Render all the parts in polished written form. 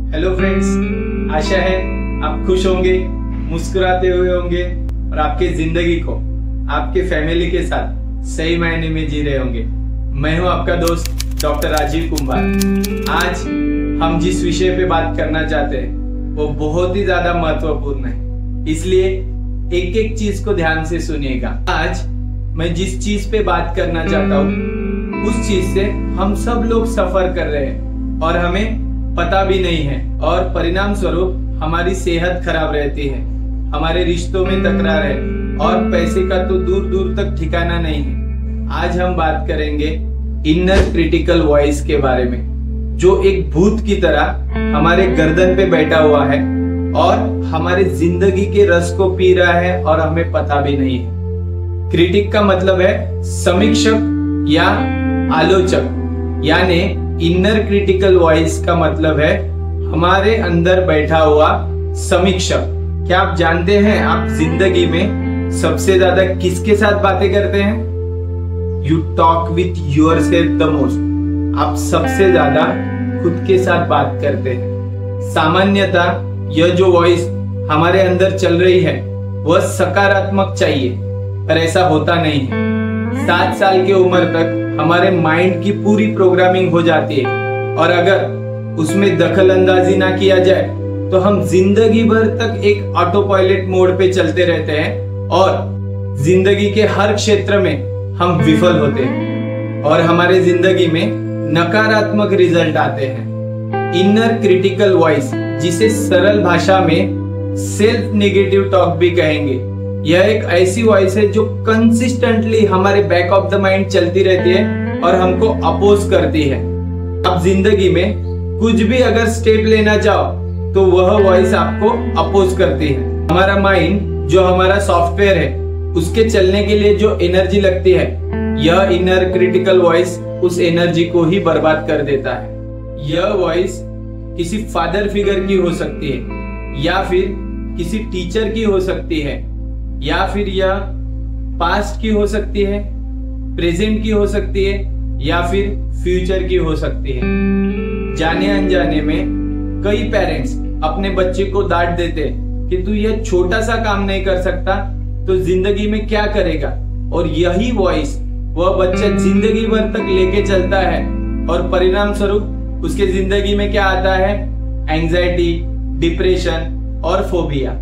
Hello friends, आशा है आप खुश होंगे, मुस्कुराते हुए होंगे और आपके जिंदगी को आपके फैमिली के साथ सही मायने में जी रहे होंगे। मैं हूं आपका दोस्त डॉक्टर राजीव कुमार। आज हम जिस विषय पे बात करना चाहते हैं वो बहुत ही ज्यादा महत्वपूर्ण है, इसलिए एक एक चीज को ध्यान से सुनिएगा। आज मैं जिस चीज पे बात करना चाहता हूँ उस चीज से हम सब लोग सफर कर रहे हैं और हमें पता भी नहीं है, और परिणाम स्वरूप हमारी सेहत खराब रहती है, हमारे रिश्तों में तकरार है और पैसे का तो दूर दूर तक ठिकाना नहीं है। आज हम बात करेंगे इनर क्रिटिकल वॉइस के बारे में, जो एक भूत की तरह हमारे गर्दन पे बैठा हुआ है और हमारे जिंदगी के रस को पी रहा है और हमें पता भी नहीं है। क्रिटिक का मतलब है समीक्षक या आलोचक, यानी इनर क्रिटिकल वॉइस का मतलब है हमारे अंदर बैठा हुआ समीक्षक। क्या आप जानते हैं आप जिंदगी में सबसे ज्यादा किसके साथ बातें करते हैं? You talk with your self the most. आप सबसे ज्यादा खुद के साथ बात करते हैं। सामान्यतः यह जो वॉइस हमारे अंदर चल रही है वह सकारात्मक चाहिए, पर ऐसा होता नहीं है। 7 साल की उम्र तक हमारे माइंड की पूरी प्रोग्रामिंग हो जाती है और अगर उसमें दखल अंदाजी ना किया जाए तो हम जिंदगी भर तक एक ऑटो पायलट मोड पे चलते रहते हैं और जिंदगी के हर क्षेत्र में हम विफल होते हैं और हमारे जिंदगी में नकारात्मक रिजल्ट आते हैं। इनर क्रिटिकल वॉइस, जिसे सरल भाषा में सेल्फ नेगेटिव टॉक भी कहेंगे, यह एक ऐसी वॉइस है जो कंसिस्टेंटली हमारे बैक ऑफ द माइंड चलती रहती है और हमको अपोज करती है। आप जिंदगी में कुछ भी अगर स्टेप लेना चाहो तो वह वॉइस आपको अपोज करती है। हमारा माइंड, जो हमारा सॉफ्टवेयर है, उसके चलने के लिए जो एनर्जी लगती है, यह इनर क्रिटिकल वॉइस उस एनर्जी को ही बर्बाद कर देता है। यह वॉइस किसी फादर फिगर की हो सकती है या फिर किसी टीचर की हो सकती है, या फिर यह पास्ट की हो सकती है, प्रेजेंट की हो सकती है या फिर फ्यूचर की हो सकती है। जाने अनजाने में कई पेरेंट्स अपने बच्चे को डांट देते कि तू यह छोटा सा काम नहीं कर सकता तो जिंदगी में क्या करेगा, और यही वॉइस वह बच्चा जिंदगी भर तक लेके चलता है और परिणाम स्वरूप उसके जिंदगी में क्या आता है? एंजाइटी, डिप्रेशन और फोबिया।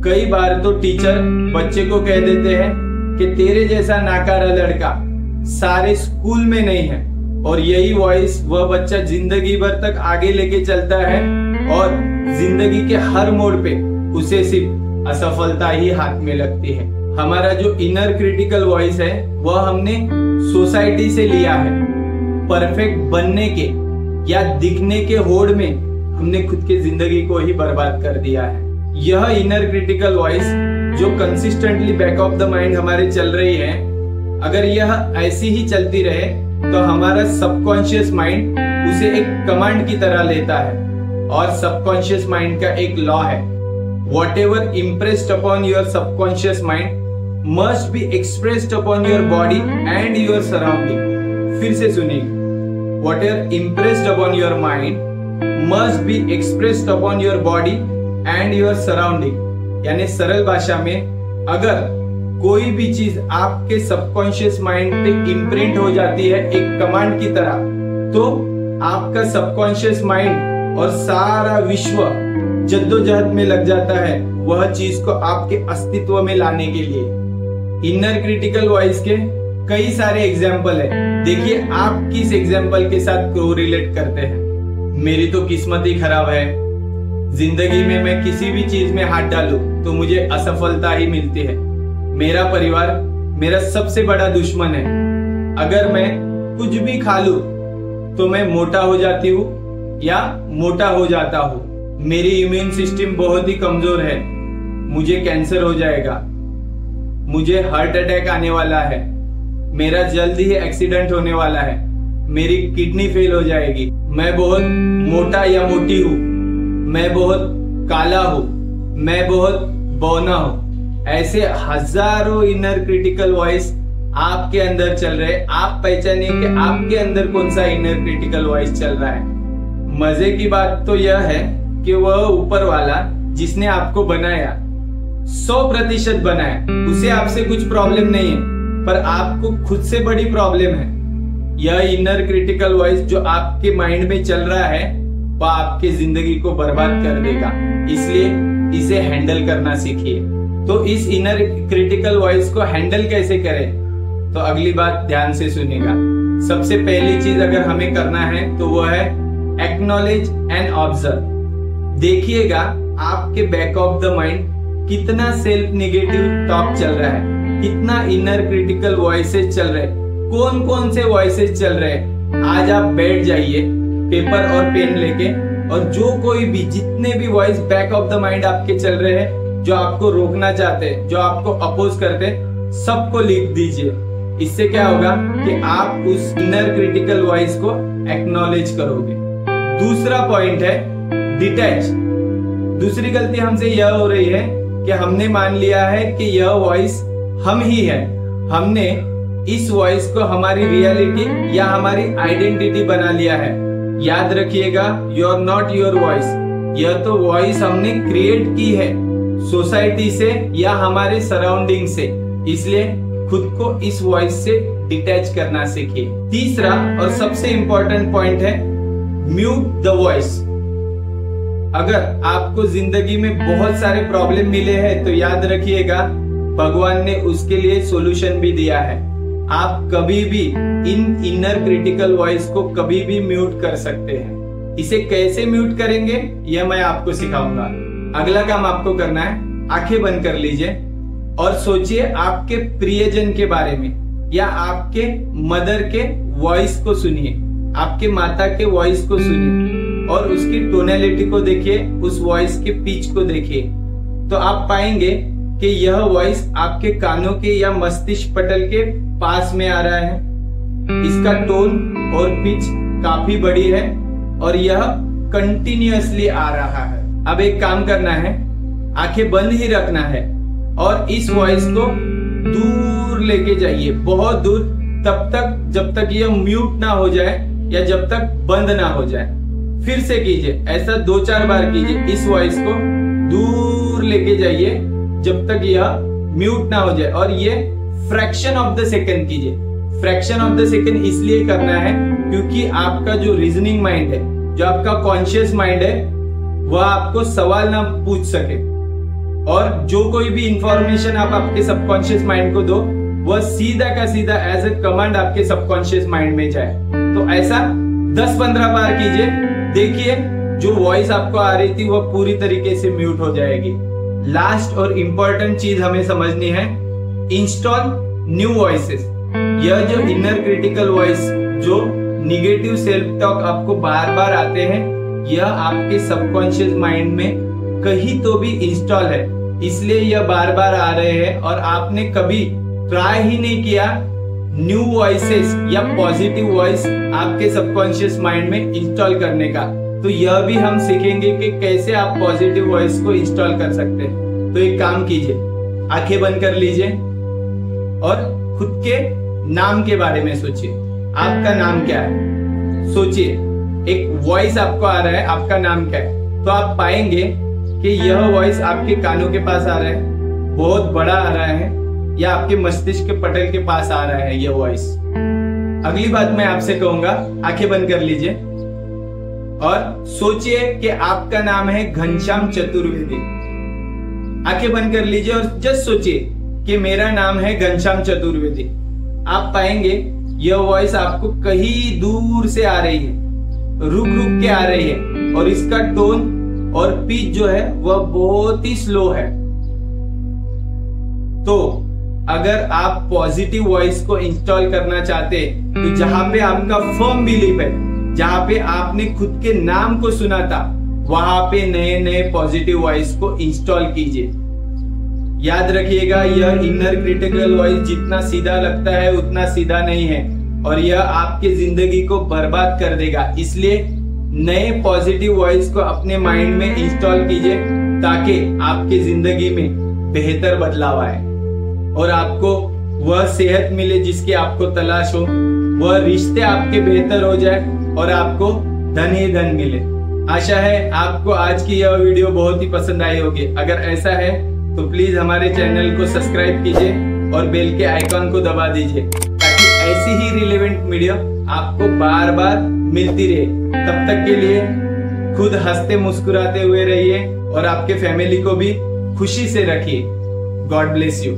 कई बार तो टीचर बच्चे को कह देते हैं कि तेरे जैसा नाकारा लड़का सारे स्कूल में नहीं है, और यही वॉइस वह बच्चा जिंदगी भर तक आगे लेके चलता है और जिंदगी के हर मोड़ पे उसे सिर्फ असफलता ही हाथ में लगती है। हमारा जो इनर क्रिटिकल वॉइस है वह हमने सोसाइटी से लिया है। परफेक्ट बनने के या दिखने के होड़ में हमने खुद की जिंदगी को ही बर्बाद कर दिया है। यह इनर क्रिटिकल वॉइस जो consistently back of the mind हमारे चल रही है, अगर यह ऐसी ही चलती रहे तो हमारा सबकॉन्शियस माइंड उसे एक कमांड की तरह लेता है, और सबकॉन्शियस माइंड का एक लॉ है, whatever impressed upon your subconscious mind must be expressed upon your body and your surrounding. फिर से सुनिए, whatever impressed upon your mind must be expressed upon your body and your surrounding. यानी सरल भाषा में, अगर कोई भी चीज आपके सबकॉन्शियस माइंड पे इम्प्रिंट हो जाती है एक कमांड की तरह, तो आपका सबकॉन्शियस माइंड और सारा विश्व जद्दोजहद में लग जाता है वह चीज को आपके अस्तित्व में लाने के लिए। इनर क्रिटिकल वॉइस के कई सारे एग्जाम्पल है। देखिए आप किस एग्जाम्पल के साथ को रिलेट करते हैं। मेरी तो किस्मत ही खराब है, जिंदगी में मैं किसी भी चीज में हाथ डालूं तो मुझे असफलता ही मिलती है। मेरा परिवार मेरा सबसे बड़ा दुश्मन है, अगर मैं कुछ भी खा लूं तो मैं मोटा हो जाती हूँ या मोटा हो जाता हूँ। मेरी इम्यून सिस्टम बहुत ही कमजोर है, मुझे कैंसर हो जाएगा, मुझे हार्ट अटैक आने वाला है, मेरा जल्द ही एक्सीडेंट होने वाला है, मेरी किडनी फेल हो जाएगी, मैं बहुत मोटा या मोटी हूँ, मैं बहुत काला हूं, मैं बहुत बौना हूं। ऐसे हजारों इनर क्रिटिकल वॉइस आपके अंदर चल रहे। आप पहचानिए कि आपके अंदर कौन सा इनर क्रिटिकल वॉइस चल रहा है। मजे की बात तो यह है कि वह ऊपर वाला जिसने आपको बनाया 100% बनाया, उसे आपसे कुछ प्रॉब्लम नहीं है, पर आपको खुद से बड़ी प्रॉब्लम है। यह इनर क्रिटिकल वॉइस जो आपके माइंड में चल रहा है वह आपकी जिंदगी को बर्बाद कर देगा। इसलिए इसे हैंडल करना सीखिए। तो इस इनर क्रिटिकल वॉइस को हैंडल कैसे करें, तो अगली बात ध्यान से सुनिएगा। सबसे पहली चीज अगर हमें करना है तो वो है एक्नॉलेज एंड ऑब्जर्व। देखिएगा आपके बैक ऑफ द माइंड कितना सेल्फ नेगेटिव टॉक चल रहा है, कितना इनर क्रिटिकल वॉइसेस चल रहे हैं, कौन कौन से वॉइसेस चल रहे हैं। आज आप बैठ जाइए पेपर और पेन लेके, और जो कोई भी जितने भी voice back of the mind आपके चल रहे हैं, जो आपको रोकना चाहते हैं, जो आपको अपोज करते हैं, सबको लिख दीजिए। इससे क्या होगा कि आप उस इनर क्रिटिकल वॉइस को एक्नॉलेज करोगे। दूसरा पॉइंट है डिटैच। दूसरी गलती हमसे यह हो रही है कि हमने मान लिया है कि यह वॉइस हम ही है। हमने इस वॉइस को हमारी रियलिटी या हमारी आइडेंटिटी बना लिया है। याद रखिएगा, you are not your voice. यह तो वॉइस हमने क्रिएट की है सोसाइटी से या हमारे सराउंडिंग से। इसलिए खुद को इस वॉइस से डिटैच करना सीखिए। तीसरा और सबसे इंपॉर्टेंट पॉइंट है म्यूट द वॉइस। अगर आपको जिंदगी में बहुत सारे प्रॉब्लम मिले हैं तो याद रखिएगा, भगवान ने उसके लिए सॉल्यूशन भी दिया है। आप कभी भी इन इनर क्रिटिकल वॉइस को कभी भी म्यूट कर सकते हैं। इसे कैसे म्यूट करेंगे यह मैं आपको सिखाऊंगा। अगला काम आपको करना है, आंखें बंद कर लीजिए और सोचिए आपके प्रियजन के बारे में, या आपके मदर के वॉइस को सुनिए, आपके माता के वॉइस को सुनिए और उसकी टोनैलिटी को देखिए, उस वॉइस के पिच को देखिए। तो आप पाएंगे कि यह वॉइस आपके कानों के या मस्तिष्क पटल के पास में आ रहा है। इसका टोन और पिच काफी बड़ी है और यह कंटिन्यूअसली आ रहा है। अब एक काम करना है, आंखें बंद ही रखना है और इस वॉइस को दूर लेके जाइए, बहुत दूर, तब तक जब तक यह म्यूट ना हो जाए या जब तक बंद ना हो जाए। फिर से कीजिए, ऐसा 2-4 बार कीजिए। इस वॉइस को दूर लेके जाइए जब तक यह म्यूट ना हो जाए, और ये फ्रैक्शन ऑफ द सेकंड कीजिए। फ्रैक्शन ऑफ द सेकंड इसलिए करना है क्योंकि आपका जो रीजनिंग माइंड है, जो आपका कॉन्शियस माइंड है, वह आपको सवाल ना पूछ सके, और जो कोई भी इंफॉर्मेशन आप आपके सबकॉन्शियस माइंड को दो वह सीधा का सीधा एज ए कमांड आपके सबकॉन्शियस माइंड में जाए। तो ऐसा 10-15 बार कीजिए, देखिए जो वॉइस आपको आ रही थी वह पूरी तरीके से म्यूट हो जाएगी। लास्ट और इंपॉर्टेंट चीज हमें समझनी है, इंस्टॉल न्यू वॉइसेस। यह जो इनर क्रिटिकल वॉइस, जो निगेटिव सेल्फ टॉक आपको बार बार आते हैं, यह आपके सबकॉन्शियस माइंड में कहीं तो भी इंस्टॉल है, इसलिए यह बार बार आ रहे हैं और आपने कभी ट्राई ही नहीं किया न्यू वॉइसेस या पॉजिटिव वॉइस आपके सबकॉन्शियस माइंड में इंस्टॉल करने का। तो यह भी हम सीखेंगे कि कैसे आप पॉजिटिव वॉइस को इंस्टॉल कर सकते हैं। तो एक काम कीजिए, आंखें बंद कर लीजिए और खुद के नाम के बारे में सोचिए। आपका नाम क्या है? सोचिए, एक वॉइस आपको आ रहा है, आपका नाम क्या है? तो आप पाएंगे कि यह वॉइस आपके कानों के पास आ रहा है, बहुत बड़ा आ रहा है, या आपके मस्तिष्क के पटल के पास आ रहा है यह वॉइस। अगली बात मैं आपसे कहूंगा, आंखें बंद कर लीजिए और सोचिए कि आपका नाम है घनश्याम चतुर्वेदी। आंखें बंद कर लीजिए और जस्ट सोचिए कि मेरा नाम है घनश्याम चतुर्वेदी। आप पाएंगे यह वॉइस आपको कहीं दूर से आ रही है, रुक रुक के आ रही है, और इसका टोन और पिच जो है वह बहुत ही स्लो है। तो अगर आप पॉजिटिव वॉइस को इंस्टॉल करना चाहते हैं तो जहां पे आपका फर्म बिलीफ है, जहां पे आपने खुद के नाम को सुना था, वहां पे नए नए पॉजिटिव वॉइस को इंस्टॉल कीजिए। याद रखिएगा, यह इनर क्रिटिकल वॉइस जितना सीधा लगता है उतना सीधा नहीं है, और यह आपके जिंदगी को बर्बाद कर देगा। इसलिए नए पॉजिटिव वॉइस को अपने माइंड में इंस्टॉल कीजिए ताकि आपकी जिंदगी में बेहतर बदलाव आए और आपको वह सेहत मिले जिसकी आपको तलाश हो, वह रिश्ते आपके बेहतर हो जाए और आपको धन ही धन मिले। आशा है आपको आज की यह वीडियो बहुत ही पसंद आई होगी। अगर ऐसा है तो प्लीज हमारे चैनल को सब्सक्राइब कीजिए और बेल के आइकॉन को दबा दीजिए, ताकि ऐसी ही रिलेवेंट वीडियो आपको बार बार मिलती रहे। तब तक के लिए खुद हंसते मुस्कुराते हुए रहिए और आपके फैमिली को भी खुशी से रखिए। God bless you.